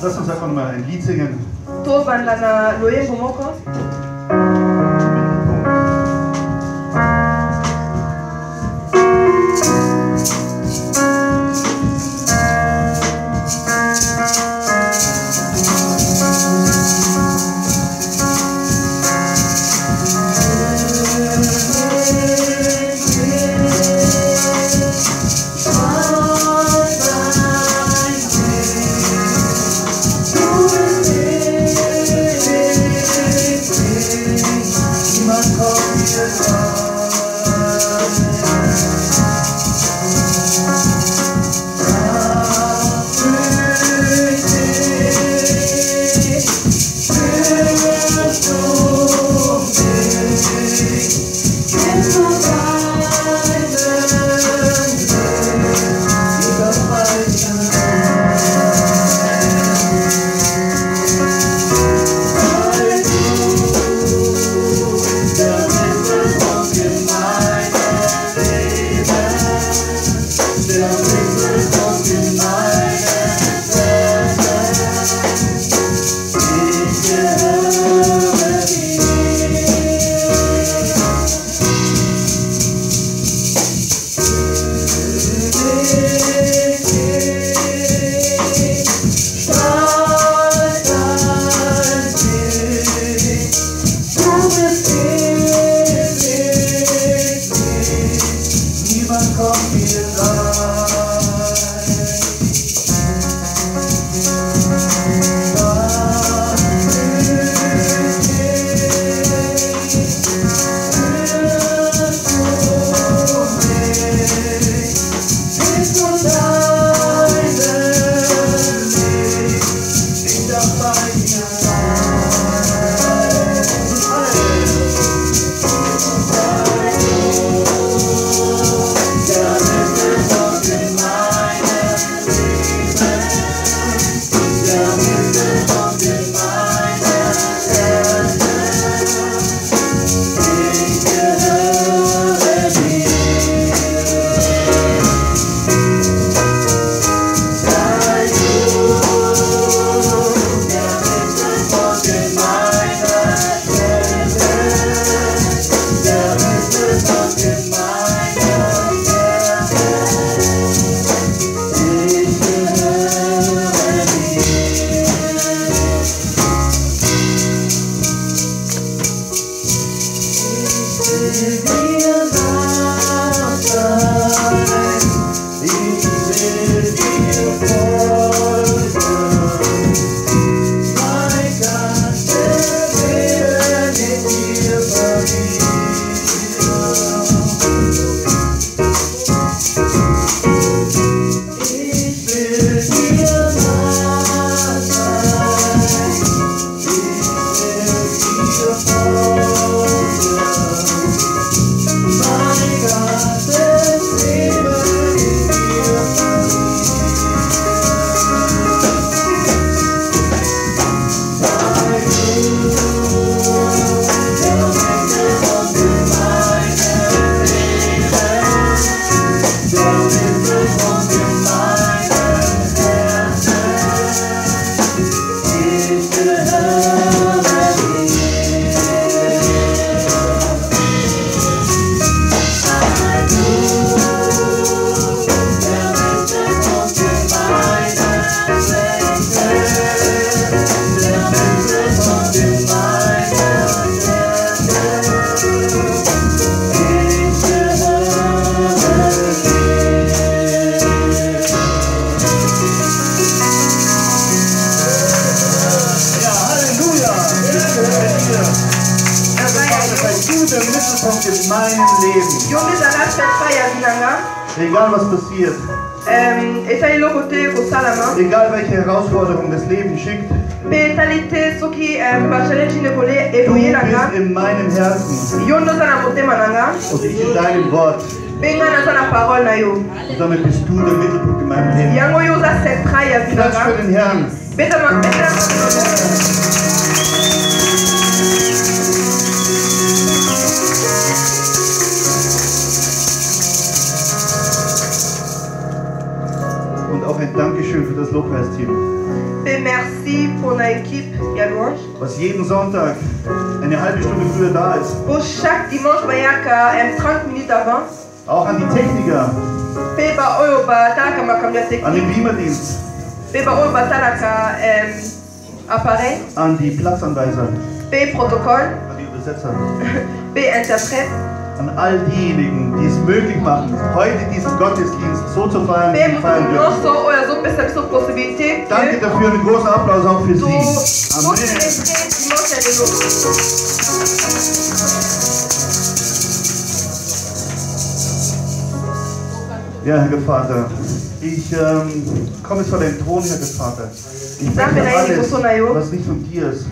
Lass uns einfach mal ein Lied singen. in meinem Leben. Egal was passiert. Egal welche Herausforderung das Leben schickt. Du bist in meinem Herzen. Und ich in deinem Wort. Und damit bist du der Mittelpunkt in meinem Leben. Klatsch für den Herrn. Und auch ein Dankeschön für das Lobpreisteam. Et merci pour notre équipe de louange. Was jeden Sonntag eine halbe Stunde früher da ist. Pour chaque dimanche, il y a 30 minutes avant. Auch an die Techniker. An den Beamerdienst. Appareil. An die Platzanweiser. Protokoll. An die Übersetzer. Interprète. An all diejenigen, die es möglich machen, heute diesen Gottesdienst so zu feiern, wie wir feiern dürfen. Danke dafür, einen großen Applaus auch für Sie. Amen. Ja, Herr Vater, ich komme jetzt vor den Thron, Herr Vater. Ich bringe alles, was nicht von dir ist.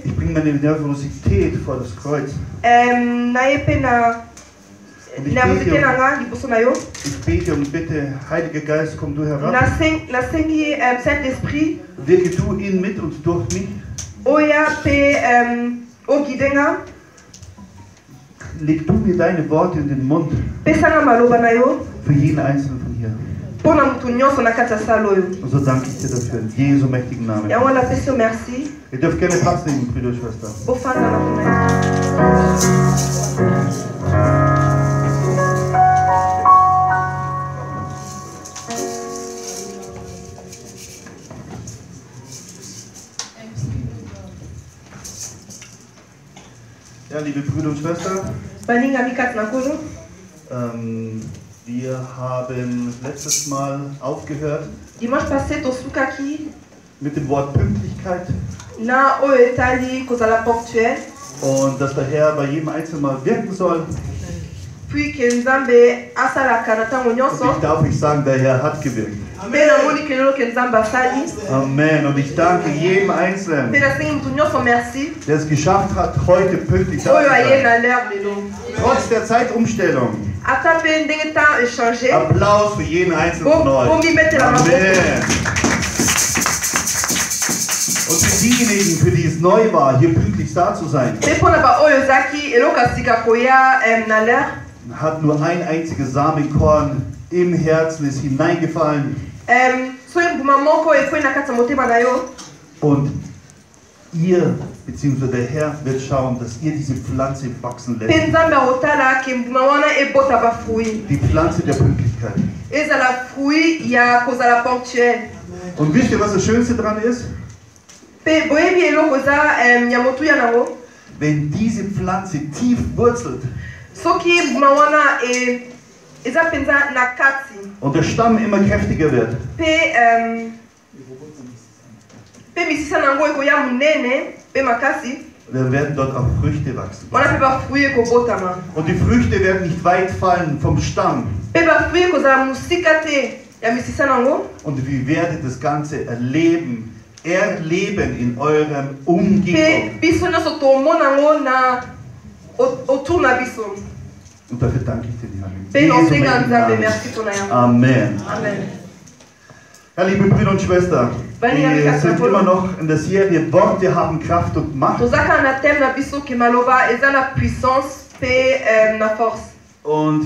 Ich bringe meine Nervosität vor das Kreuz. Ich bete und bitte, Heiliger Geist, komm du herab. Wirke du in, mit und durch mich. Leg du mir deine Worte in den Mund. Für jeden Einzelnen von hier. Und so danke ich dir dafür, in Jesu mächtigen Namen. Ihr dürft gerne Platz nehmen, Brüder und Schwestern. Ja, liebe Brüder und Schwestern, wir haben letztes Mal aufgehört mit dem Wort Pünktlichkeit und dass der Herr bei jedem Einzelnen mal wirken soll. Und ich darf euch sagen, der Herr hat gewirkt. Amen. Und ich danke jedem Einzelnen, der es geschafft hat, heute pünktlich zu sein. Trotz der Zeitumstellung. Applaus für jeden Einzelnen von euch. Amen. Und für diejenigen, für die es neu war, hier pünktlich da zu sein, hat nur ein einziges Samenkorn im Herzen ist hineingefallen. Und ihr, beziehungsweise der Herr, wird schauen, dass ihr diese Pflanze wachsen lässt. Die Pflanze der Pünktlichkeit. Und wisst ihr, was das Schönste daran ist? Wenn diese Pflanze tief wurzelt und der Stamm immer kräftiger wird, dann werden dort auch Früchte wachsen. Und die Früchte werden nicht weit fallen vom Stamm. Und ihr werdet das Ganze erleben in eurem Umgebung. Und dafür danke ich dir, Herr. Amen. Ja, liebe Brüder und Schwestern, wir sind immer noch in der Serie Worte haben Kraft und Macht. Und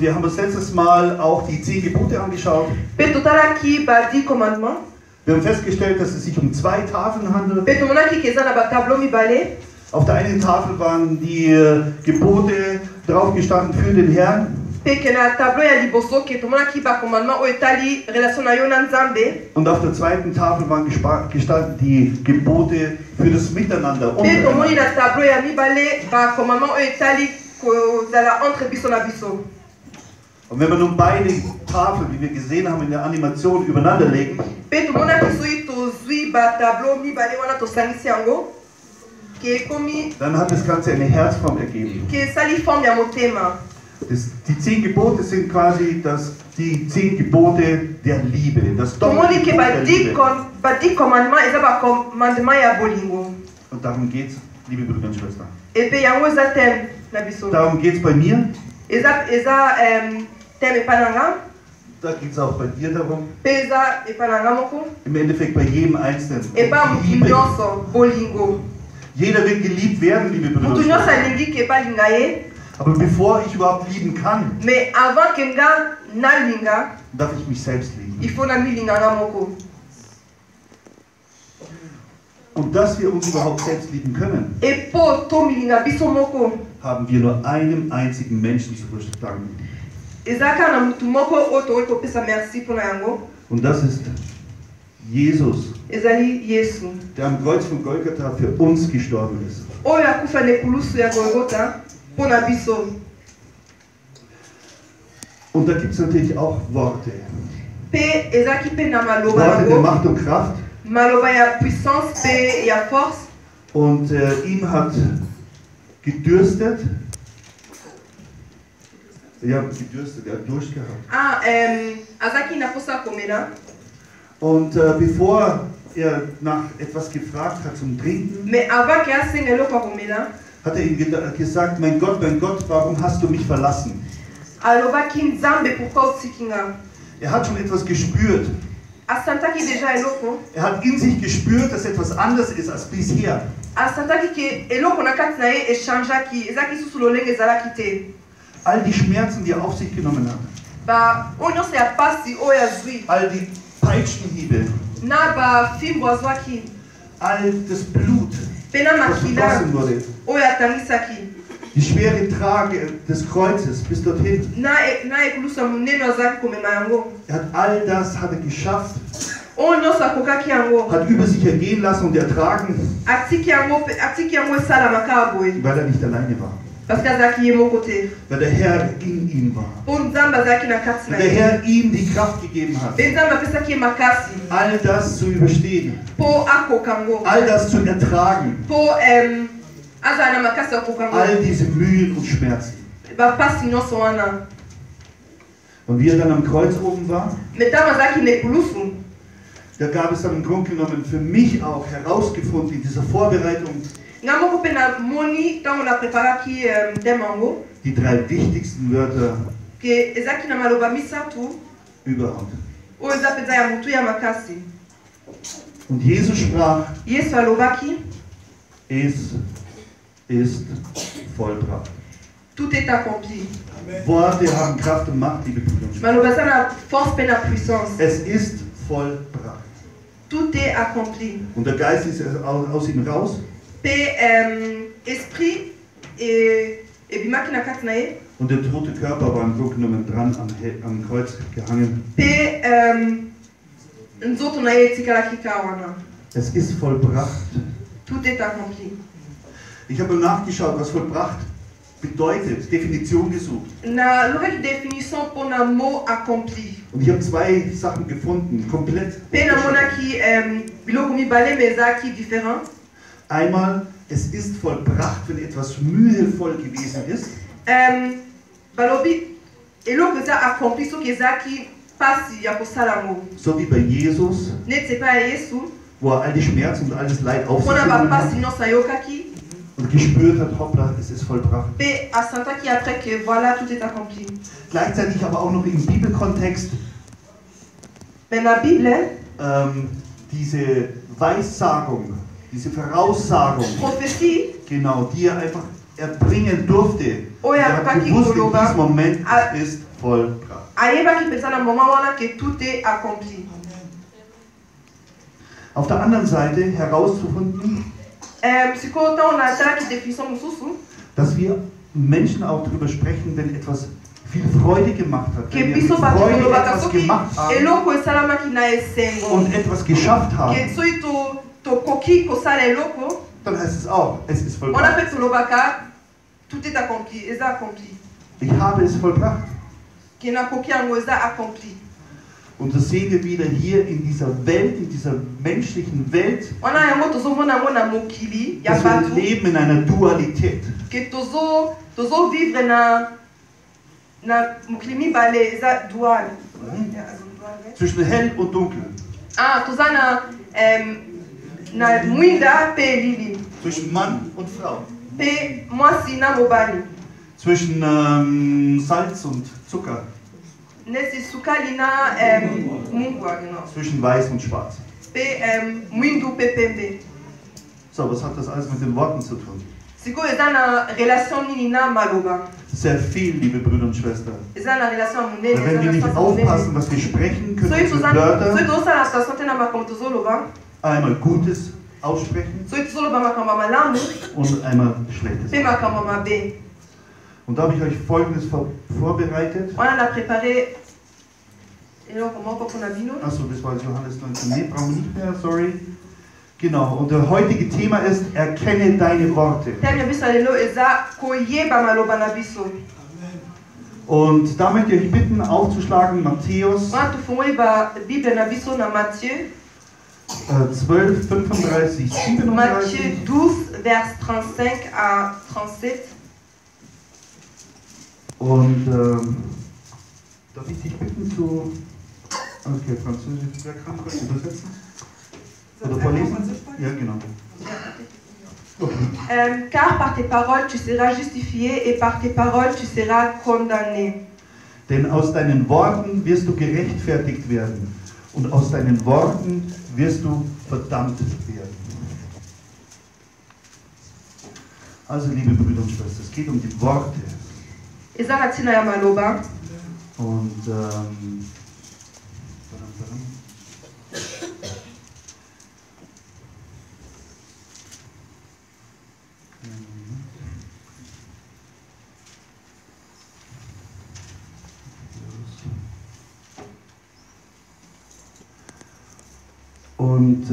wir haben uns letztes Mal auch die 10 Gebote angeschaut. Wir haben festgestellt, dass es sich um 2 Tafeln handelt. Auf der einen Tafel waren die Gebote drauf gestanden für den Herrn. Und auf der zweiten Tafel waren gestanden die Gebote für das Miteinander. Und wenn wir nun beide Tafeln, wie wir gesehen haben in der Animation, übereinander legen, dann hat das Ganze eine Herzform ergeben. Die 10 Gebote sind quasi die 10 Gebote der Liebe. Das Doppelte der Liebe. Und darum geht es, liebe Brüder und Schwestern. Darum geht es bei mir. Da geht es auch bei dir darum. Im Endeffekt bei jedem Einzelnen. Liebe. Jeder will geliebt werden, liebe Brüder und Schwestern. Aber bevor ich überhaupt lieben kann, darf ich mich selbst lieben. Und dass wir uns überhaupt selbst lieben können, haben wir nur einem einzigen Menschen zu verdanken. Und das ist Jesus, der am Kreuz von Golgatha für uns gestorben ist. Und da gibt es natürlich auch Worte. Worte der Macht und Kraft. Und ihm hat gedürstet. Ja, gedürstet, er hat Durst gehabt. Und bevor er nach etwas gefragt hat zum Trinken, hat er ihm gesagt, mein Gott, warum hast du mich verlassen? Er hat schon etwas gespürt. Er hat in sich gespürt, dass etwas anders ist als bisher. All die Schmerzen, die er auf sich genommen hat. All die Peitschenhiebe. All das Blut, das vergossen wurde. Die schwere Trage des Kreuzes bis dorthin. Er hat all das geschafft. Hat über sich ergehen lassen und ertragen, weil er nicht alleine war. Weil der Herr in ihm war. Weil der Herr ihm die Kraft gegeben hat. All das zu überstehen. All das zu ertragen. All diese Mühen und Schmerzen. Und wie er dann am Kreuz oben war, da gab es dann im Grunde genommen für mich auch herausgefunden in dieser Vorbereitung die 3 wichtigsten Wörter überhaupt. Und Jesus sprach, es ist vollbracht. Tout est accompli. Worte haben Kraft und Macht, liebe Brüder und Schwestern. Es ist vollbracht. Tout est accompli. Und der Geist ist aus ihm raus. Esprit und der tote Körper war im Grunde genommen dran am Kreuz gehangen. Es ist vollbracht. Tout est accompli. Ich habe nachgeschaut, was vollbracht bedeutet, Definition gesucht. Und ich habe 2 Sachen gefunden, komplett. Einmal, es ist vollbracht, wenn etwas mühevoll gewesen ist. So wie bei Jesus, wo er all die Schmerzen und alles Leid auf sich genommen hat und gespürt hat, hoppla, es ist vollbracht. Gleichzeitig aber auch noch im Bibelkontext diese Weissagung, diese Voraussagung, genau, die er einfach erbringen durfte. Er hat gewusst, in diesem Moment ist vollbracht. Auf der anderen Seite herauszufinden, dass wir Menschen auch darüber sprechen, wenn etwas viel Freude gemacht hat, wenn wir mit Freude etwas gemacht haben und etwas geschafft haben, dann heißt es auch, es ist vollbracht. Ich habe es vollbracht. Und das sehen wir wieder hier in dieser Welt, in dieser menschlichen Welt, dass wir leben in einer Dualität. Zwischen hell und dunkel. Zwischen Mann und Frau. Zwischen Salz und Zucker. Zwischen weiß und schwarz. So, was hat das alles mit den Worten zu tun? Sehr viel, liebe Brüder und und Schwestern. Wenn wir nicht aufpassen, was wir sprechen, können wir Wörter einmal Gutes aussprechen und einmal Schlechtes. Und da habe ich euch Folgendes vorbereitet. Achso, das war Johannes 19. Nee, brauchen wir nicht mehr, sorry. Genau, und das heutige Thema ist, erkenne deine Worte. Und da möchte ich euch bitten, aufzuschlagen, Matthäus 12, 35, 37. Matthieu 12, Vers 35 à 37. Und darf ich dich bitten zu... Okay, Französisch, wer kann kurz übersetzen? Oder vorlesen? Ja, genau. Car par tes paroles tu seras justifié et par tes paroles tu seras condamné. Denn aus deinen Worten wirst du gerechtfertigt werden und aus deinen Worten wirst du verdammt werden. Also, liebe Brüder und Schwestern, es geht um die Worte. Und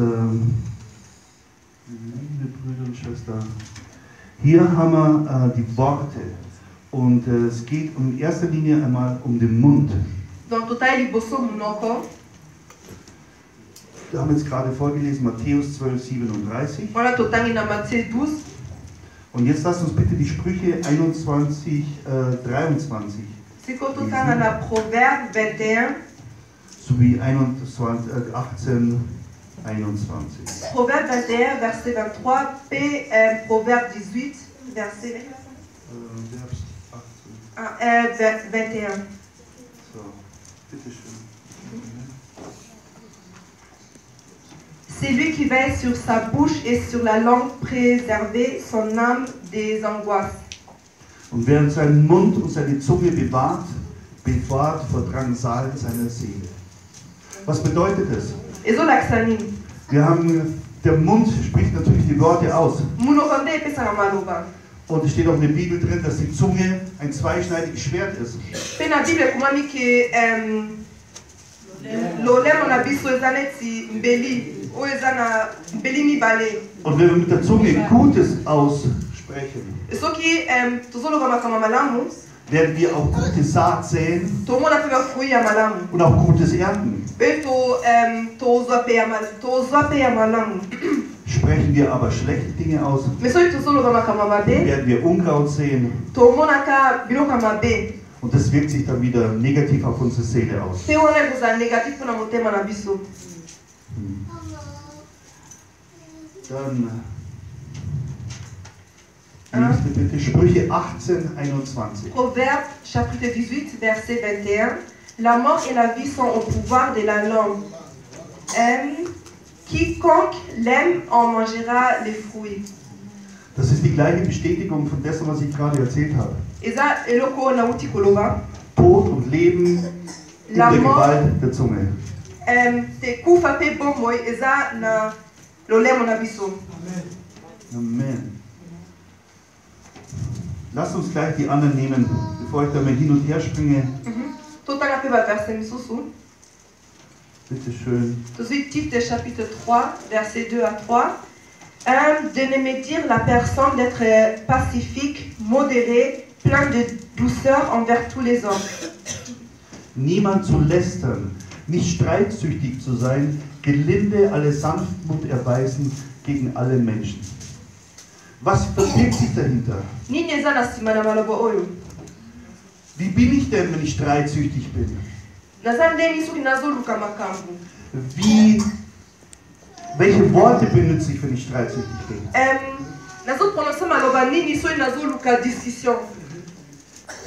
liebe Brüder und Schwestern, hier haben wir die Worte und es geht in erster Linie einmal um den Mund. Wir haben jetzt gerade vorgelesen Matthäus 12, 37. Und jetzt lasst uns bitte die Sprüche 21, 23 sowie 18, 21. Proverbe 21, verset 23, Proverbe 18, verset 21. So, bitteschön. C'est lui qui veille sur sa bouche et sur la langue préservée, son âme des angoisses. Und während seinen Mund und seine Zunge bewahrt vor Drangsal seiner Seele. Was bedeutet es? Wir haben, der Mund spricht natürlich die Worte aus. Und es steht auch in der Bibel drin, dass die Zunge ein zweischneidiges Schwert ist. Und wenn wir mit der Zunge Gutes aussprechen, werden wir auch gute Saat säen und auch Gutes ernten. Sprechen wir aber schlechte Dinge aus, werden wir Unkraut sehen. Und das wirkt sich dann wieder negativ auf unsere Seele aus. Dann nächste bitte, Sprüche 18, 21. Proverbe chapitre 18, verset 21. La mort et la vie sont au pouvoir de la langue. Quiconque l'aime en mangera les fruits. Das ist die gleiche Bestätigung von dessen, was ich gerade erzählt habe. Tod und Leben in der Gewalt der Zunge. Amen. Lasst uns gleich die anderen nehmen, bevor ich da mal hin und her springe. Bitte schön. Tite chapitre 3, verset 2 à 3. De ne dire la personne d'être pacifique, modéré, plein de douceur envers tous les hommes. Niemand zu lästern, nicht streitsüchtig zu sein, gelinde alle Sanftmut erweisen gegen alle Menschen. Was verbirgt sich dahinter? Wie bin ich denn, wenn ich streitsüchtig bin? Welche Worte benutze ich, wenn ich streitsüchtig bin?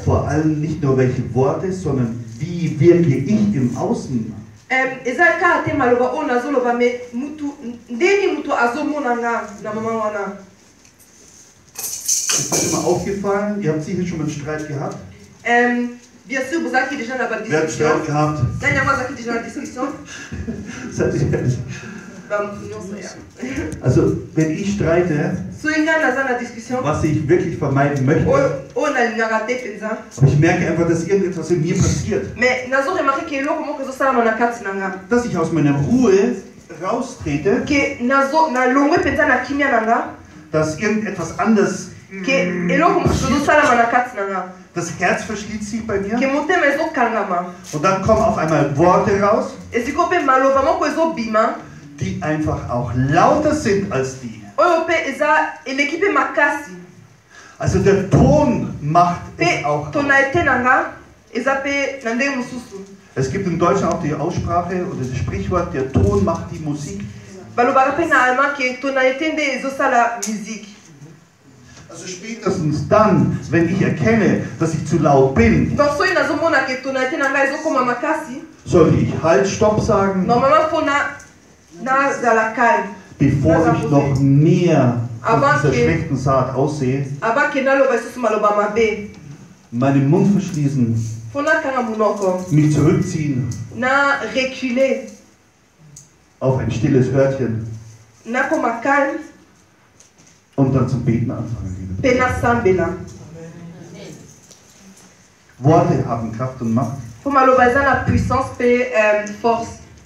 Vor allem nicht nur welche Worte, sondern wie wirke ich im Außen? Ist euch immer aufgefallen? Ihr habt sicher schon mal einen Streit gehabt. Bien sûr, vous avez déjà la discussion. Seid ihr ehrlich? Also, wenn ich streite, was ich wirklich vermeiden möchte, aber ich merke einfach, dass irgendetwas in mir passiert, dass ich aus meiner Ruhe raustrete, dass irgendetwas anders, das Herz verschließt sich bei mir und dann kommen auf einmal Worte raus, die einfach auch lauter sind als die. Also der Ton macht es auch. Es gibt im Deutschen auch die Aussprache oder das Sprichwort, der Ton macht die Musik. Also spätestens dann, wenn ich erkenne, dass ich zu laut bin, sollte ich Halt, Stopp sagen, bevor ich noch mehr von dieser schlechten Saat aussehe, meinen Mund verschließen, mich zurückziehen, auf ein stilles Örtchen und dann zum Beten anfangen. Worte haben Kraft und Macht.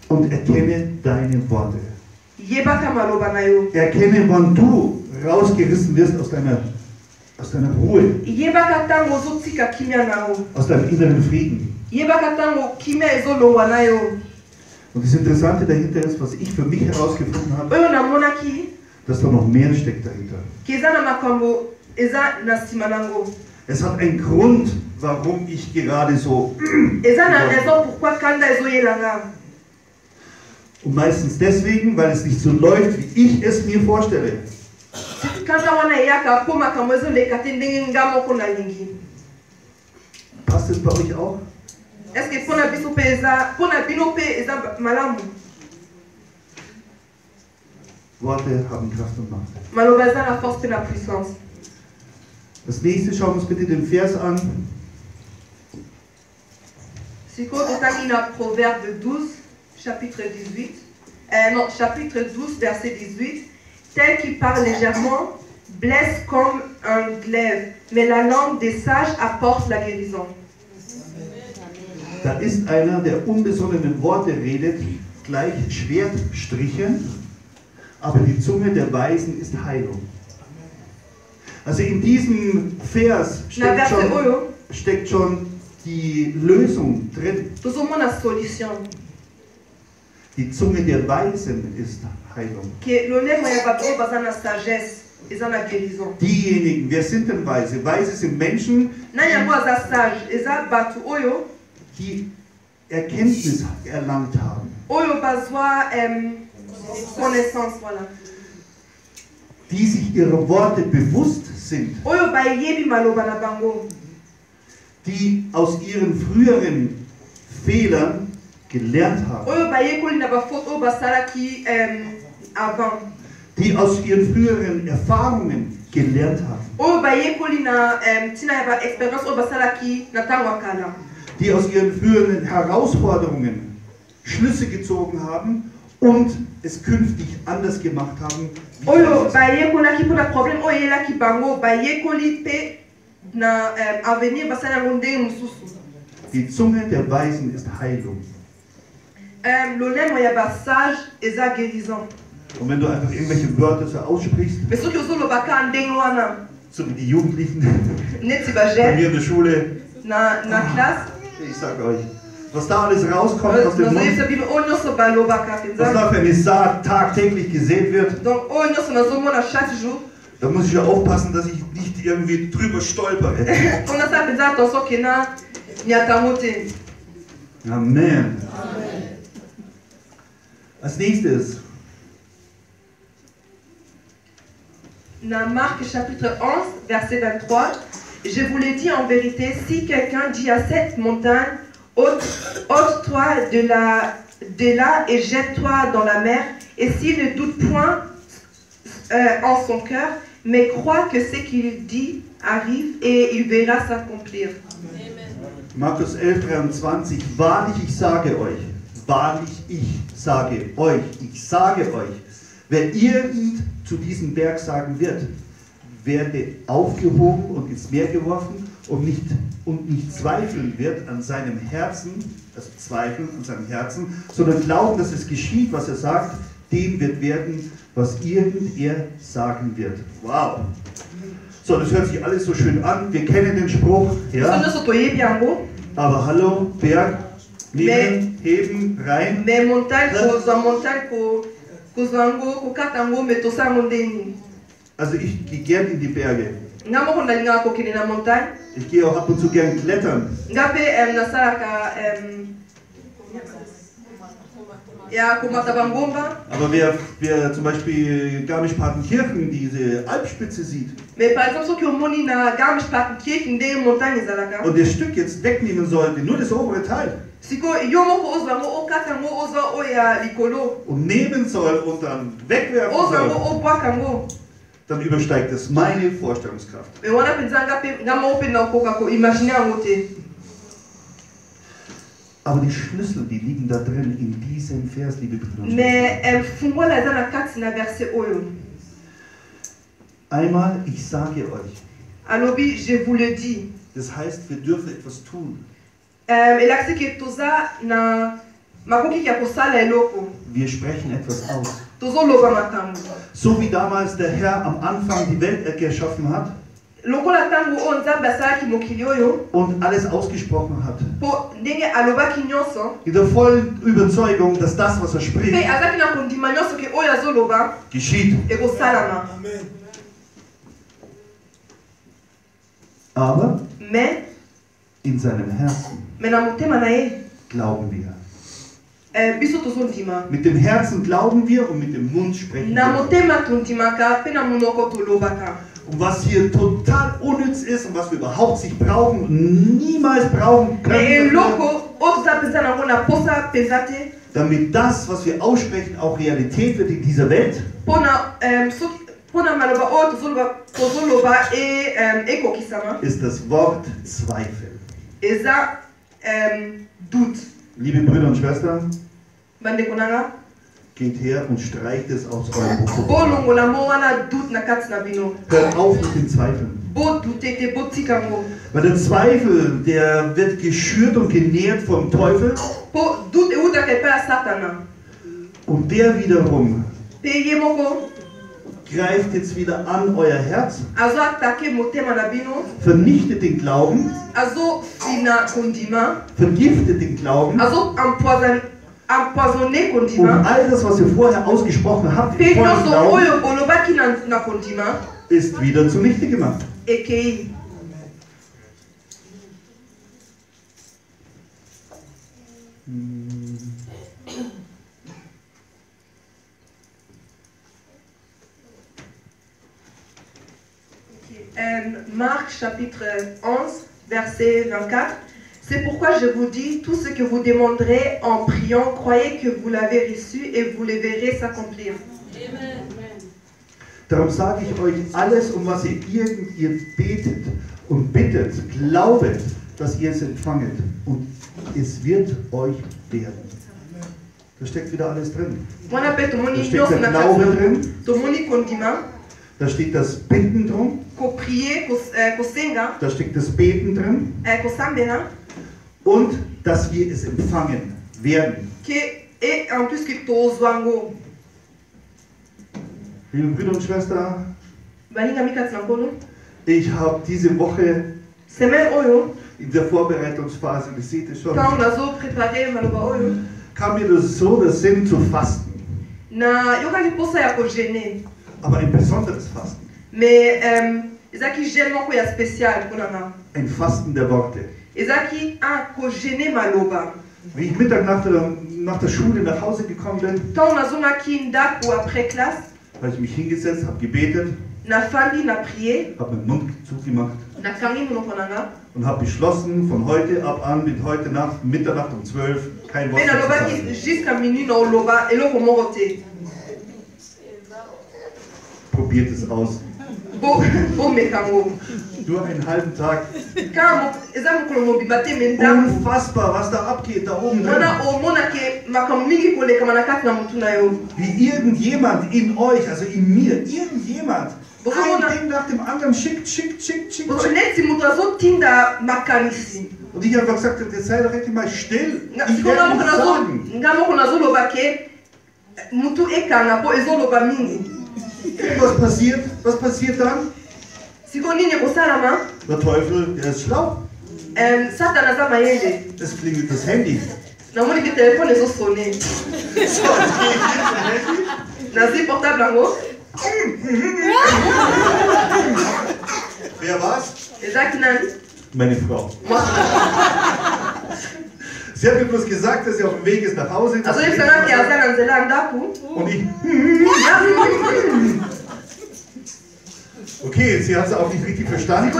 Und erkenne deine Worte. Erkenne, wann du rausgerissen wirst aus deiner Ruhe, aus deinem inneren Frieden. Und das Interessante dahinter ist, was ich für mich herausgefunden habe, dass da noch mehr steckt dahinter. Es hat einen Grund, warum ich gerade so. Und meistens deswegen, weil es nicht so läuft, wie ich es mir vorstelle. Passt es bei euch auch? Worte haben Kraft und Macht. Das nächste, schauen wir uns bitte den Vers an. Proverbe 12, chapitre 18. Non, chapitre 12, verset 18. Tel qui parle légèrement blesse comme un glaive, mais la langue des sages apporte la guérison. Da ist einer, der unbesonnenen Worte redet, gleich Schwertstrichen, aber die Zunge der Weisen ist Heilung. Also in diesem Vers steckt schon die Lösung drin. Die Zunge der Weisen ist Heilung. Diejenigen, wer sind denn Weise? Weise sind Menschen, die Erkenntnis erlangt haben. Die sich ihrer Worte bewusst sind. Die aus ihren früheren Fehlern gelernt haben. Die aus ihren früheren Erfahrungen gelernt haben. Die aus ihren früheren Herausforderungen Schlüsse gezogen haben und es künftig anders gemacht haben. Die Zunge der Weisen ist Heilung. Und wenn du einfach irgendwelche Wörter so aussprichst, so wie die Jugendlichen bei mir in der Schule, ich sag euch, was da alles rauskommt aus dem Mund, was da für eine Saat tagtäglich gesät wird, da muss ich ja aufpassen, dass ich nicht irgendwie drüber stolpere. Amen. Als nächstes. Dans Marc chapitre 11, verset 23, je vous l'ai dit en vérité, si quelqu'un dit à cette montagne, ôte-toi de là et jette-toi dans la mer, et s'il ne doute point en son cœur, mais croit que ce qu'il dit arrive, et il verra s'accomplir. Markus 11,23. Wahrlich, ich sage euch, ich sage euch, wer irgend zu diesem Berg sagen wird, werde aufgehoben und ins Meer geworfen und nicht zweifeln wird an seinem Herzen, also zweifeln an seinem Herzen, sondern glauben, dass es geschieht, was er sagt, dem wird werden, was irgend er sagen wird. Wow! So, das hört sich alles so schön an. Wir kennen den Spruch. Ja? Aber hallo, Berg, nehmen, heben, rein. Also ich gehe gern in die Berge. Ich gehe auch ab und zu gern klettern. Aber wer zum Beispiel Garmisch-Partenkirchen diese Alpspitze sieht und das Stück jetzt wegnehmen sollte, nur das obere Teil, und nehmen soll und dann wegwerfen soll, dann übersteigt es meine Vorstellungskraft. Aber die Schlüssel, die liegen da drin in diesem Vers, liebe Brüder und Schwestern. Einmal, ich sage euch. Das heißt, wir dürfen etwas tun. Wir sprechen etwas aus. So wie damals der Herr am Anfang die Welt geschaffen hat und alles ausgesprochen hat. In der vollen Überzeugung, dass das, was er spricht, geschieht. Aber in seinem Herzen glauben wir. Mit dem Herzen glauben wir und mit dem Mund sprechen wir. Und was hier total unnütz ist und was wir überhaupt nicht brauchen, niemals brauchen können, damit das, was wir aussprechen, auch Realität wird in dieser Welt, ist das Wort Zweifel. Liebe Brüder und Schwestern, geht her und streicht es aus eurem Vokabular. Hört auf mit den Zweifeln. Weil der Zweifel, der wird geschürt und genährt vom Teufel. Und der wiederum greift jetzt wieder an euer Herz, vernichtet den Glauben, vergiftet den Glauben. Und all das, was ihr vorher ausgesprochen habt, ist wieder zunichte gemacht. Marc chapitre 11, verset 24. C'est pourquoi je vous dis, tout ce que vous demanderez en priant, croyez que vous l'avez reçu et vous le verrez s'accomplir. Darum sage ich euch, alles, um was ihr betet und bittet, glaubet, dass ihr es empfanget und es wird euch werden. Da steckt wieder alles drin. Da steckt der Glaube drin. Da steht das Bitten drin. Da steckt das Beten drin. Und dass wir es empfangen werden. Liebe Brüder und Schwestern, ich habe diese Woche in der Vorbereitungsphase, ihr seht es schon, kam mir das so der Sinn zu fasten. Aber ein besonderes Fasten. Ein Fasten der Worte. Wie ich Mittag nach der Schule nach Hause gekommen bin, habe ich mich hingesetzt, habe gebetet, habe meinen Mund zugemacht und habe beschlossen, von heute ab an mit heute Nacht, Mitternacht um 12, kein Wort mehr zu sagen. Probiert es aus. Nur einen halben Tag. Unfassbar, was da abgeht, da oben drin. Wie irgendjemand in euch, also in mir, irgendjemand, ein Ding nach dem anderen schickt. Und ich habe einfach gesagt, jetzt sei doch endlich mal still. Ich werde nichts sagen. Was passiert? Was passiert dann? Der Teufel, der ist schlau. Es klingelt das Handy. So, jetzt gehe ich hier zum Handy. Wer war's? Meine Frau. Sie hat mir bloß gesagt, dass sie auf dem Weg ist nach Hause. Und ich. Okay, sie hat es auch nicht richtig verstanden.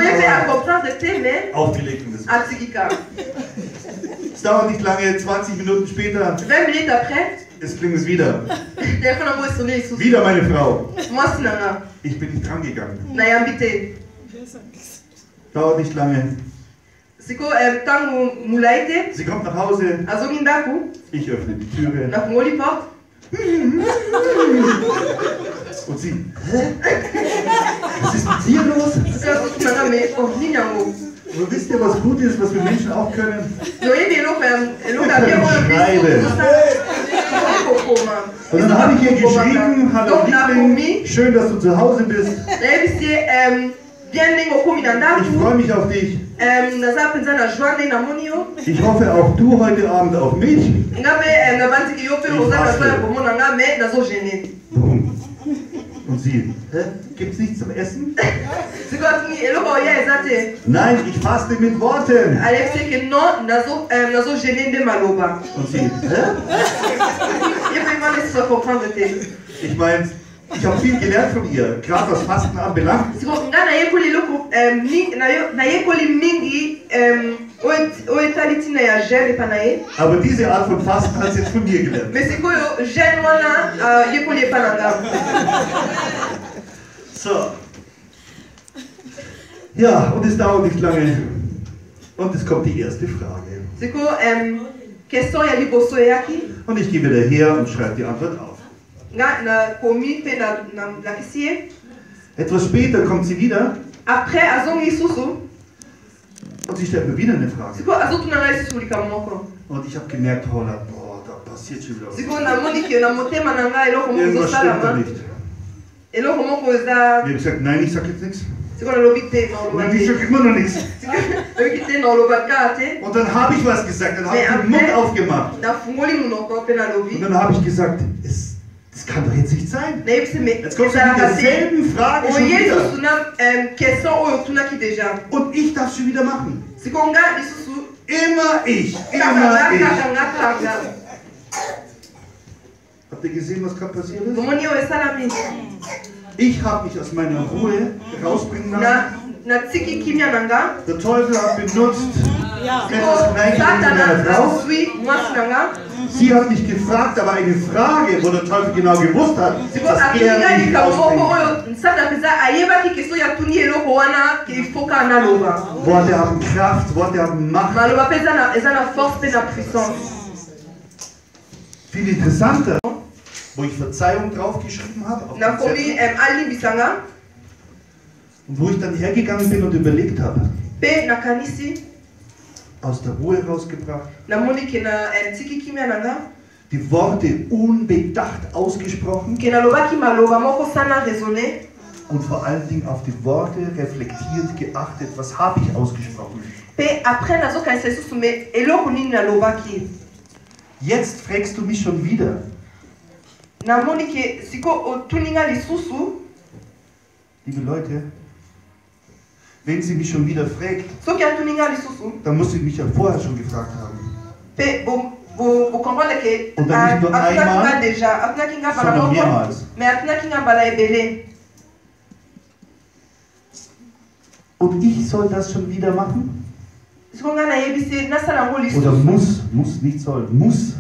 Aufgelegt und das. Es dauert nicht lange, 20 Minuten später. Es klingelt wieder. Wieder meine Frau. Ich bin nicht dran gegangen. Dauert nicht lange. Sie kommt nach Hause. Ich öffne die Türe. Und sie, hä? Was ist mit dir los? Und wisst ihr, was gut ist, was wir Menschen auch können? Schreiben. Und dann habe ich ihr geschrieben, hallo Liebling, schön, dass du zu Hause bist. Ich freue mich auf dich. Ich hoffe auch du heute Abend auf mich. Und sie, gibt's nichts zum Essen? Nein, ich faste mit Worten. Und sie, Ich meine, ich habe viel gelernt von ihr, gerade was Fasten anbelangt. Aber diese Art von Fasten hat sie jetzt von mir gelernt. So. Ja, und es dauert nicht lange. Und es kommt die erste Frage. Und ich gehe wieder her und schreibe die Antwort auf. Etwas später kommt sie wieder. Und sie stellt mir wieder eine Frage. Und ich habe gemerkt, Holland, boah, da passiert schon wieder was. Irgendwas stimmt da nicht. Ich habe gesagt, nein, ich sage jetzt nichts. Nein, ich sage immer noch nichts. Und dann habe ich was gesagt, dann habe ich den Mund aufgemacht. Und dann habe ich gesagt, das kann doch jetzt nicht sein. Jetzt kommst du mit derselben Frage schon wieder. Und ich darf es schon wieder machen. Immer ich. Habt ihr gesehen, was gerade passiert ist? Ich habe mich aus meiner Ruhe rausbringen lassen. Der Teufel hat benutzt etwas Kleines meiner Frau. Sie hat mich gefragt, aber eine Frage, wo der Teufel genau gewusst hat, dass er nicht ausbringt. Worte haben Kraft, Worte haben Macht. Viel interessanter, wo ich Verzeihung draufgeschrieben habe. Und wo ich dann hergegangen bin und überlegt habe. Aus der Ruhe rausgebracht. Die Worte unbedacht ausgesprochen. Und vor allen Dingen auf die Worte reflektierend geachtet. Was habe ich ausgesprochen? Jetzt fragst du mich schon wieder. Liebe Leute, wenn sie mich schon wieder fragt, dann muss sie mich ja vorher schon gefragt haben. Und dann nicht nur einmal, sondern mehrmals. Und ich soll das schon wieder machen? Oder muss, nicht soll, muss.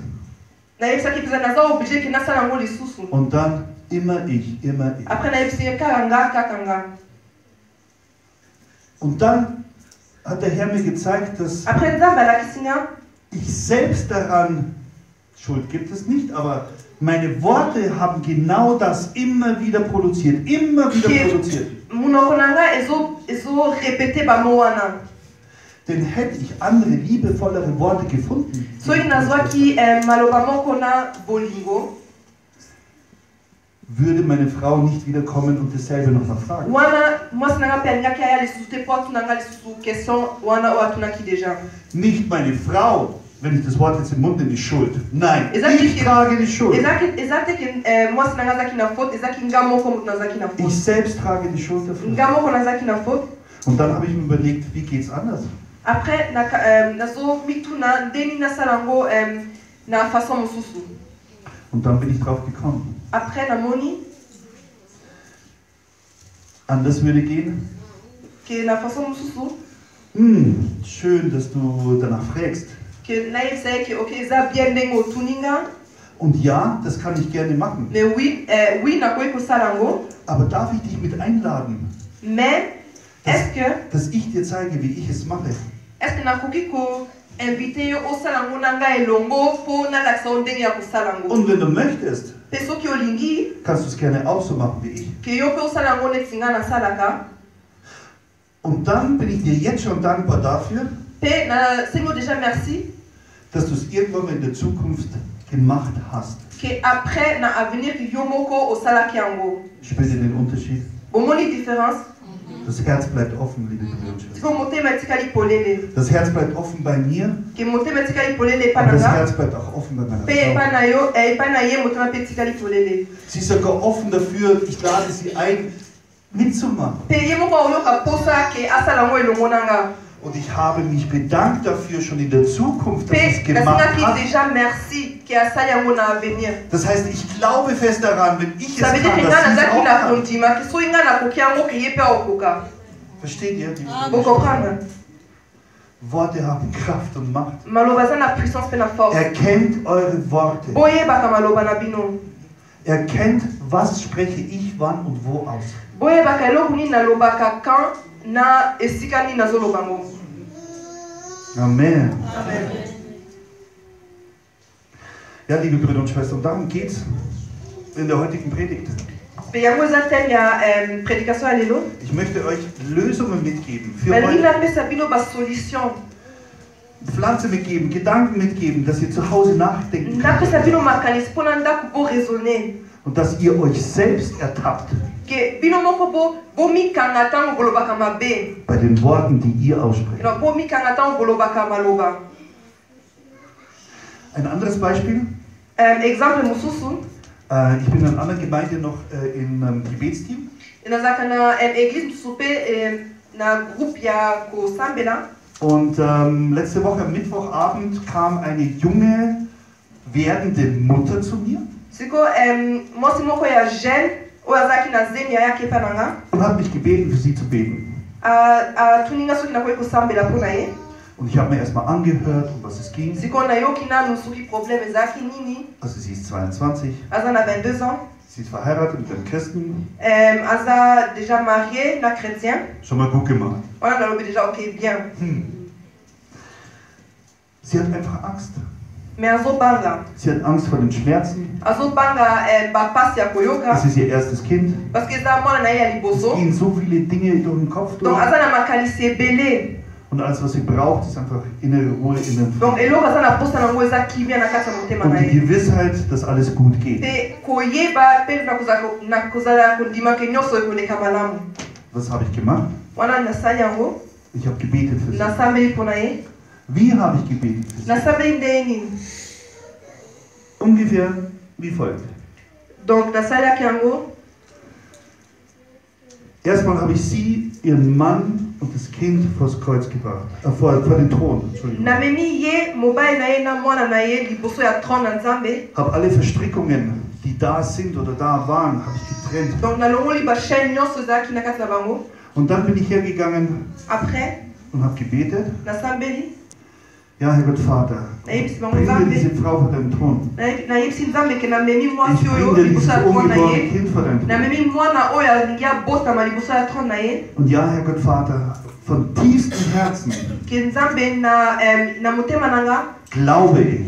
Und dann immer ich. Und dann hat der Herr mir gezeigt, dass ich selbst daran, Schuld gibt es nicht, aber meine Worte haben genau das immer wieder produziert. Immer wieder produziert. Denn hätte ich andere, liebevollere Worte gefunden, würde meine Frau nicht wieder kommen und dasselbe noch mal fragen. Nicht meine Frau, wenn ich das Wort jetzt im Mund nehme, die Schuld. Nein, ich trage die Schuld. Ich selbst trage die Schuld dafür. Und dann habe ich mir überlegt, wie geht es anders? Und dann bin ich drauf gekommen. Anders würde gehen. Schön, dass du danach fragst. Und ja, das kann ich gerne machen. Aber darf ich dich mit einladen? Dass ich dir zeige, wie ich es mache. Und wenn du möchtest, kannst du es gerne auch so machen wie ich. Und dann bin ich dir jetzt schon dankbar dafür, dass du es irgendwann mal in der Zukunft gemacht hast. Spürt ihr den Unterschied? Das Herz bleibt offen, liebe Brüder. Das Herz bleibt offen bei mir. Und das Herz bleibt auch offen bei meiner Frau. Sie ist sogar offen dafür, ich lade sie ein, mitzumachen. Und ich habe mich bedankt dafür schon in der Zukunft, dass es gemacht hat. Das heißt, ich glaube fest daran, wenn ich es kann, dass sie es auch kann. Versteht ihr? Worte haben Kraft und Macht. Erkennt eure Worte. Erkennt, was spreche ich wann und wo aus. Amen. Amen. Ja, liebe Brüder und Schwestern, darum geht es in der heutigen Predigt. Ich möchte euch Lösungen mitgeben für euch. Pflanze mitgeben, Gedanken mitgeben, dass ihr zu Hause nachdenken könnt. Und dass ihr euch selbst ertappt. Bei den Worten, die ihr aussprecht. Ein anderes Beispiel. Ich bin in einer anderen Gemeinde noch im Gebetsteam. Und letzte Woche am Mittwochabend kam eine junge, werdende Mutter zu mir. Und hat mich gebeten, für sie zu beten. Und ich habe mir erstmal angehört, um was es ging. Also sie ist 22. Sie ist verheiratet mit einem Christen. Schon mal gut gemacht. Sie hat einfach Angst. Sie hat Angst vor den Schmerzen. Das ist ihr erstes Kind. Es gehen so viele Dinge durch den Kopf durch. Und alles, was sie braucht, ist einfach innere Ruhe, inneren Frieden. Und die Gewissheit, dass alles gut geht. Was habe ich gemacht? Ich habe gebetet für sie. Wie habe ich gebetet für sie? Ungefähr wie folgt. Erstmal habe ich sie, ihren Mann und das Kind vors Kreuz gebracht. Vor den Thron, Entschuldigung. Habe alle Verstrickungen, die da sind oder da waren, habe ich getrennt. Und dann bin ich hergegangen und habe gebetet. Ja, Herrgott Vater, bring mir diese Frau vor deinen Thron. Ich bringe dieses ungeborene Kind vor deinen Thron. Und ja, Herrgott Vater, Von tiefstem Herzen glaube ich,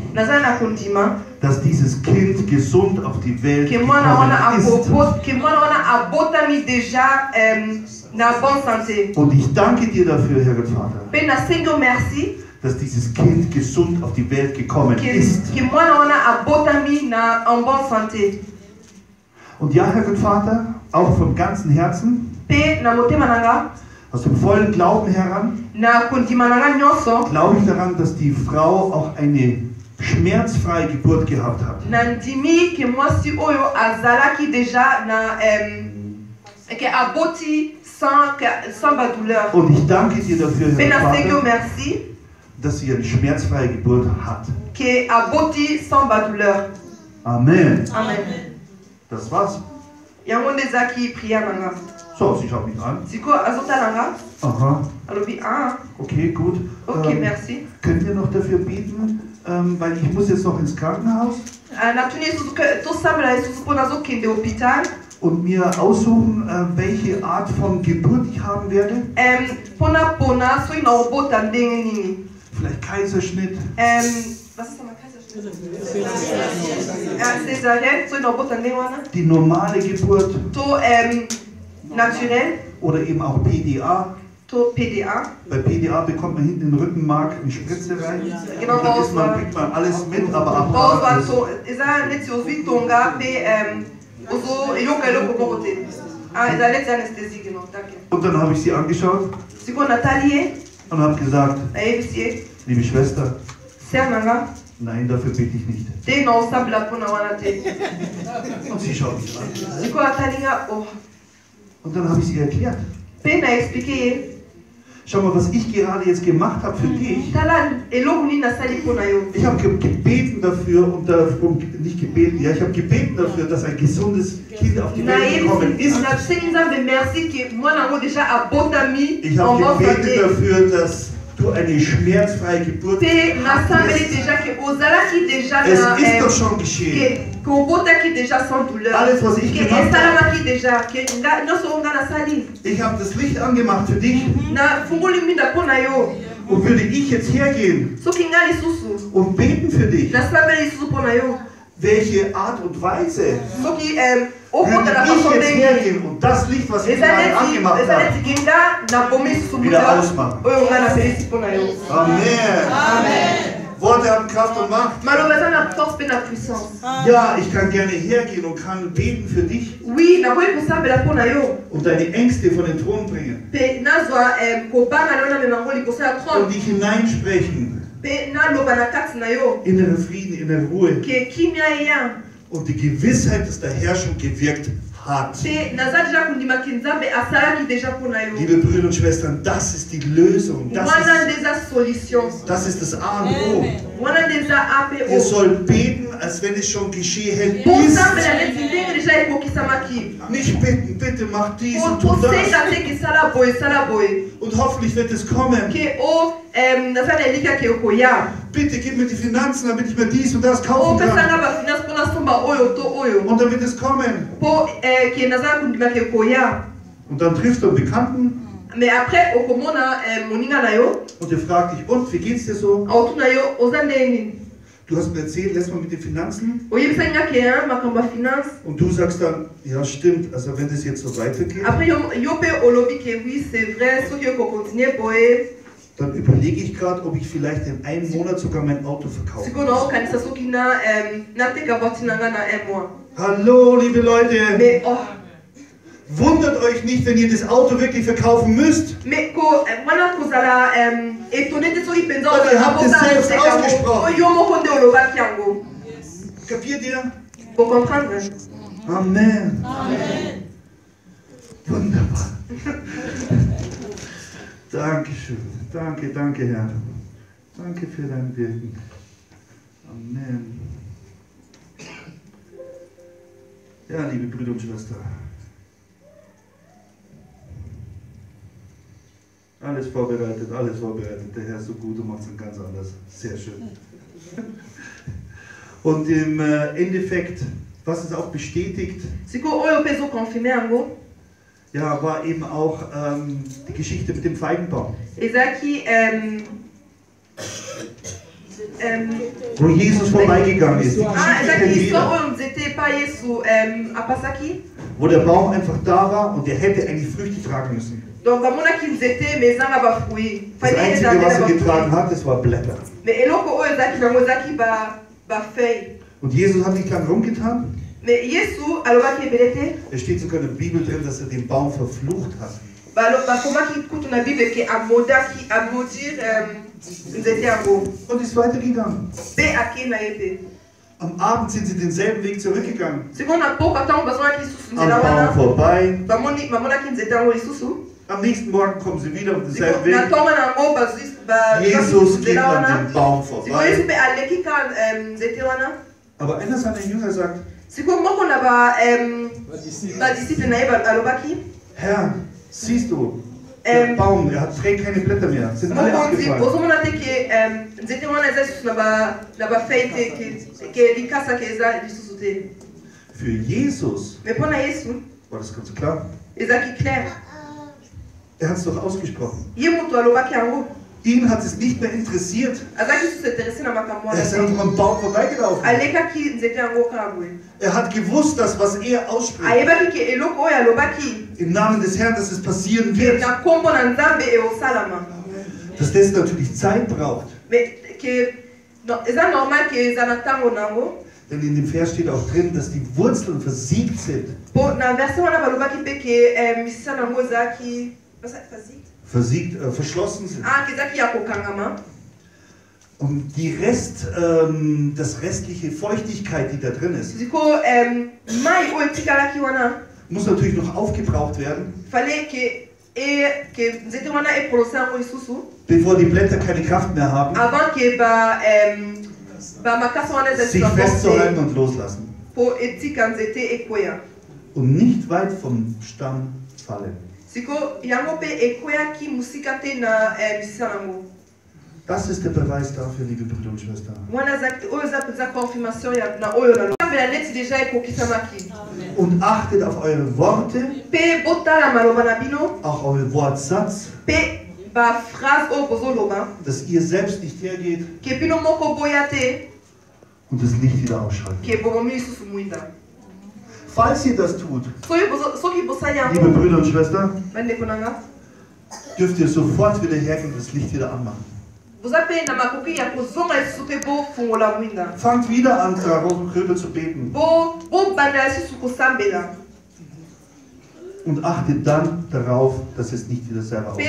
dass dieses Kind gesund auf die Welt gekommen ist. Und ich danke dir dafür, Herr Vater, dass dieses Kind gesund auf die Welt gekommen ist. Und ja, Herr Vater, auch vom ganzen Herzen, aus dem vollen Glauben heran, glaube ich daran, dass die Frau auch eine schmerzfreie Geburt gehabt hat. Und ich danke dir dafür, Herr Vater, dass sie eine schmerzfreie Geburt hat. Amen. Das war's. So, sie schaut mich an. Aha. Okay, gut. Okay, merci. Können wir noch dafür beten, weil ich muss jetzt noch ins Krankenhaus? Und mir aussuchen, welche Art von Geburt ich haben werde? Vielleicht Kaiserschnitt. Was ist nochmal Kaiserschnitt? Die normale Geburt. Naturell. Oder eben auch PDA. PDA. Bei PDA bekommt man hinten im Rückenmark eine Spritze rein. Genau, und dann kriegt man alles mit, aber ab. Und dann habe ich sie angeschaut und habe gesagt, liebe Schwester, nein, dafür bete ich nicht. Und sie schaut mich an. Und dann habe ich sie erklärt. Schau mal, was ich gerade jetzt gemacht habe für dich. Ich habe gebeten dafür nicht gebeten, ja, ich habe gebeten dafür, dass ein gesundes Kind auf die Welt gekommen ist. Ich habe gebetet dafür, dass du eine schmerzfreie Geburt hast. Es ist doch schon geschehen. Alles, was ich gemacht habe. Ich habe das Licht angemacht für dich. Und würde ich jetzt hergehen und beten für dich, welche Art und Weise würde ich jetzt hergehen und das Licht, was ich gerade angemacht habe, wieder ausmachen? Amen. Worte haben Kraft und Macht. Ja, ich kann gerne hergehen und kann beten für dich. Und deine Ängste vor den Thron bringen. Und dich hineinsprechen. Innere Frieden, innere Ruhe. Und die Gewissheit, dass der Herr schon gewirkt hat. Liebe Brüder und Schwestern, das ist die Lösung. Das ist das A und O. Ihr sollt beten, als wenn es schon geschehen ist. Nicht bitten, bitte mach dies und tu das. Und hoffentlich wird es kommen. Bitte gib mir die Finanzen, damit ich mir dies und das kaufen kann. Und dann wird es kommen. Und dann triffst du einen Bekannten. Und der fragt dich, und wie geht's dir so? Du hast mir erzählt, letztes Mal mit den Finanzen. Und du sagst dann, ja stimmt, also wenn das jetzt so weitergeht, dann überlege ich gerade, ob ich vielleicht in einem Monat sogar mein Auto verkaufe. Hallo, liebe Leute. Wundert euch nicht, wenn ihr das Auto wirklich verkaufen müsst. Weil ihr habt es selbst ausgesprochen. Kapiert ihr? Amen. Wunderbar. Dankeschön. Danke, Herr. Danke für dein Wirken. Amen. Ja, liebe Brüder und Schwestern. Alles vorbereitet. Der Herr ist so gut und macht es ganz anders. Sehr schön. Und im Endeffekt, was es auch bestätigt, ja, war eben auch die Geschichte mit dem Feigenbaum. Wo Jesus vorbeigegangen ist. Wo der Baum einfach da war und der hätte eigentlich Früchte tragen müssen. Das Einzige, was er getragen hat, das war Blätter. Und Jesus hat nicht lange rumgetan. Es steht sogar in der Bibel drin, dass er den Baum verflucht hat. Und ist weitergegangen. Am Abend sind sie denselben Weg zurückgegangen. Am Baum vorbei. Am nächsten Morgen kommen sie wieder auf denselben Weg. Jesus geht an dem Baum vorbei. Aber einer seiner Jünger sagt, Herr, siehst du, der Baum, er trägt keine Blätter mehr. Sind alle abgefallen. Für Jesus war das ganz klar. Er hat es doch ausgesprochen. Ihn hat es nicht mehr interessiert. Er ist einfach am Baum vorbeigelaufen. Er hat gewusst, dass was er ausspricht, im Namen des Herrn, dass es passieren wird. Dass das natürlich Zeit braucht. Denn in dem Vers steht auch drin, dass die Wurzeln versiegt sind. Verschlossen sind. Und die das restliche Feuchtigkeit, die da drin ist, muss natürlich noch aufgebraucht werden, bevor die Blätter keine Kraft mehr haben, sich festzuhalten und loslassen. Und nicht weit vom Stamm fallen. Das ist der Beweis dafür, liebe Brüder und Schwestern. Und achtet auf eure Worte, auch euren Wortsatz, dass ihr selbst nicht hergeht und das Licht wieder ausschaltet. Falls ihr das tut, liebe Brüder und Schwestern, dürft ihr sofort wieder hergehen und das Licht wieder anmachen. Fangt wieder an, darüber zu beten. Und achtet dann darauf, dass es nicht wieder selber aufhört.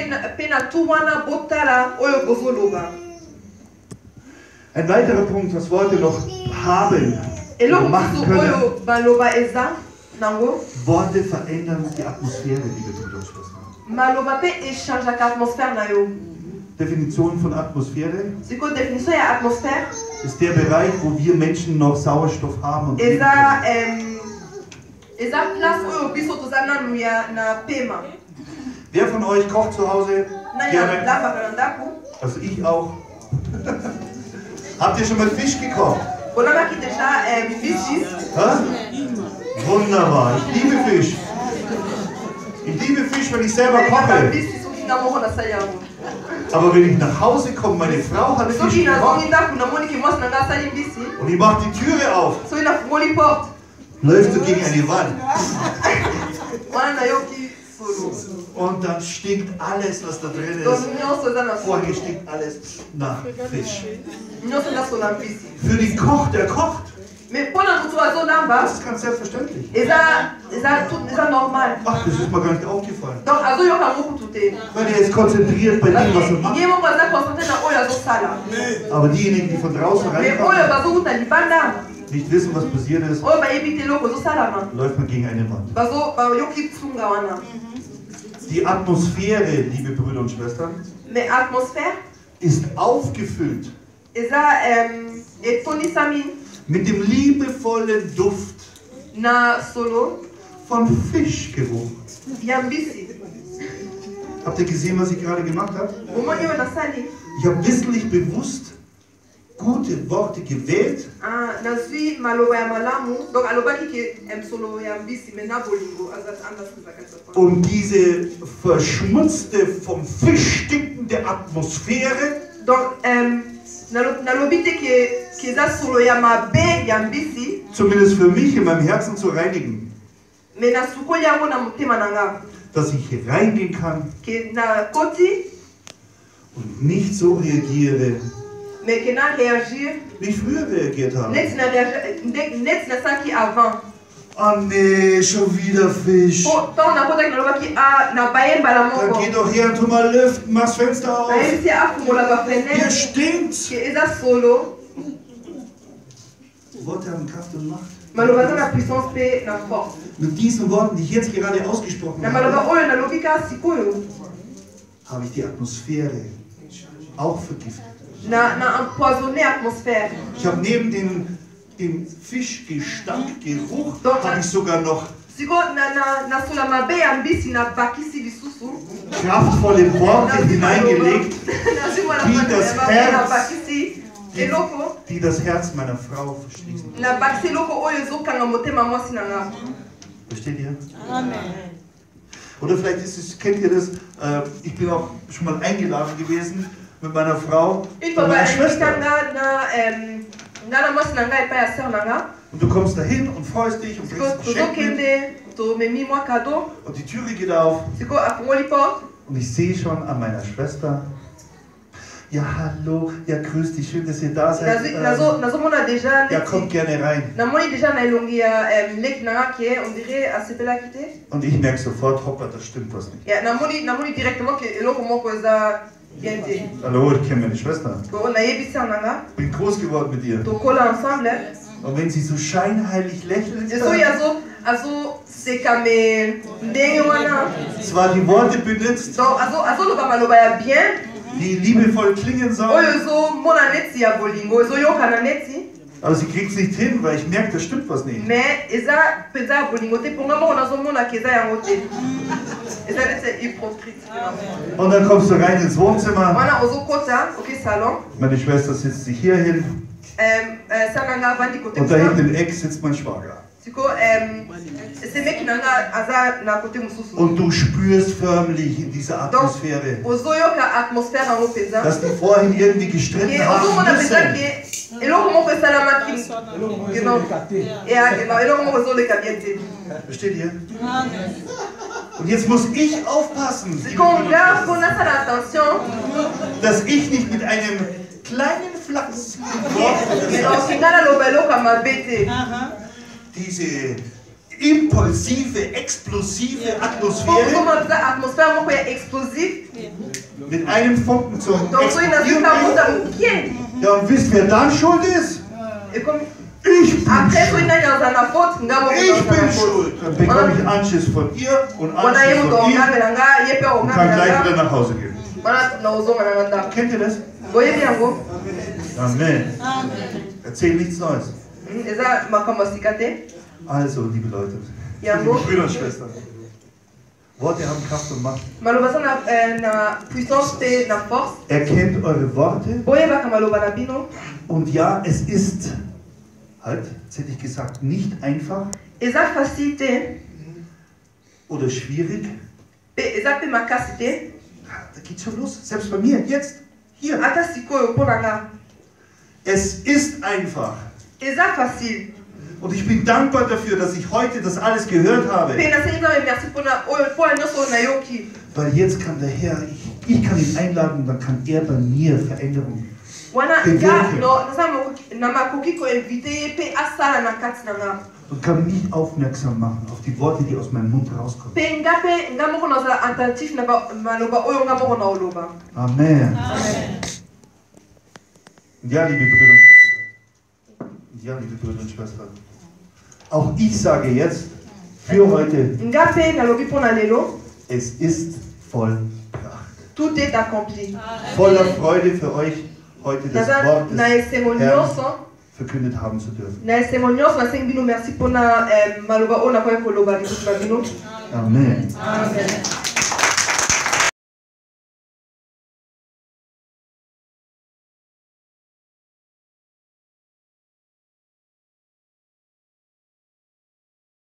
Ein weiterer Punkt, was Worte noch haben, machen können. Worte verändern die Atmosphäre, liebe Brüder und Schwestern. Definition von Atmosphäre ist der Bereich, wo wir Menschen noch Sauerstoff haben und leben können. Wer von euch kocht zu Hause? Gerne. Also ich auch. Habt ihr schon mal Fisch gekocht? Wunderbar, ich liebe Fisch. Ich liebe Fisch, wenn ich selber koche. Aber wenn ich nach Hause komme, meine Frau hat Fisch gekocht und ich mache die Türe auf, läuft du gegen eine Wand. Und dann stinkt alles, was da drin ist. Vorher stinkt alles nach Fisch. Für den Koch, der kocht, das ist ganz selbstverständlich. Ach, das ist mir gar nicht aufgefallen. Weil er ist konzentriert bei dem, was er macht. Aber diejenigen, die von draußen reinkommen, nicht wissen, was passiert ist, läuft man gegen eine Wand. Die Atmosphäre, liebe Brüder und Schwestern, ist aufgefüllt mit dem liebevollen Duft von Fischgeruch. Habt ihr gesehen, was ich gerade gemacht habe? Ich habe wissentlich bewusst gute Worte gewählt. Um diese verschmutzte, vom Fisch stinkende Atmosphäre zumindest für mich in meinem Herzen zu reinigen. Dass ich reingehen kann und nicht so reagiere, wie ich früher reagiert habe. Oh nee, schon wieder Fisch. Dann geh doch her und tu mal lüften, mach's Fenster auf. Hier stinkt's. Worte haben Kraft und Macht. Mit diesen Worten, die ich jetzt gerade ausgesprochen habe, habe ich die Atmosphäre auch vergiftet. Ich habe neben dem Fischgestank, Geruch, habe ich sogar noch kraftvolle Worte hineingelegt, die das Herz meiner Frau verschließen. Versteht ihr? Amen. Oder vielleicht kennt ihr das, ich bin auch schon mal eingeladen gewesen mit meiner Frau und meiner Schwester. Und du kommst dahin und freust dich und bringst Geschenke mit. Und die Türe geht auf. Und ich sehe schon an meiner Schwester: Ja, hallo, ja, grüß dich, schön, dass ihr da seid. Ja, kommt gerne rein. Und ich merke sofort, hoppla, das stimmt was nicht. Hallo, ich kenne meine Schwester. Bin groß geworden mit ihr. Und wenn sie so scheinheilig lächelt, zwar die Worte benutzt, die liebevoll klingen sollen, aber sie kriegt es nicht hin, weil ich merke, da stimmt was nicht. Und dann kommst du rein ins Wohnzimmer. Meine Schwester sitzt sich hier hin. Und da hinten im Eck sitzt mein Schwager. Und du spürst förmlich in dieser Atmosphäre, dass die vorhin irgendwie gestritten haben müssen. Versteht ihr? Und jetzt muss ich aufpassen, dass ich nicht mit einem kleinen Flachs diese impulsive, explosive Atmosphäre mit einem Funken zum Explodieren. Ja, und wisst wer dann schuld ist? Ich bin schuld. Dann bekomme ich Anschiss von ihr und Anschiss von ihm und kann gleich wieder nach Hause gehen. Kennt ihr das? Amen. Erzähl nichts Neues. Also, liebe Leute, liebe Brüder und Schwestern, Worte haben Kraft und Macht. Erkennt eure Worte. Und ja, es ist, halt, jetzt hätte ich gesagt, nicht einfach oder schwierig. Da geht schon los, selbst bei mir, jetzt, hier. Es ist einfach. Und ich bin dankbar dafür, dass ich heute das alles gehört habe. Weil jetzt kann der Herr, ich kann ihn einladen und dann kann er bei mir Veränderungen bewirken. Und kann mich aufmerksam machen auf die Worte, die aus meinem Mund rauskommen. Amen. Ja, liebe Brüder und Schwestern. Ja, liebe Brüder und Schwestern. Auch ich sage jetzt für heute, es ist vollbracht. Voller Freude für euch, heute das Wort des Herrn verkündet haben zu dürfen. Amen. Amen.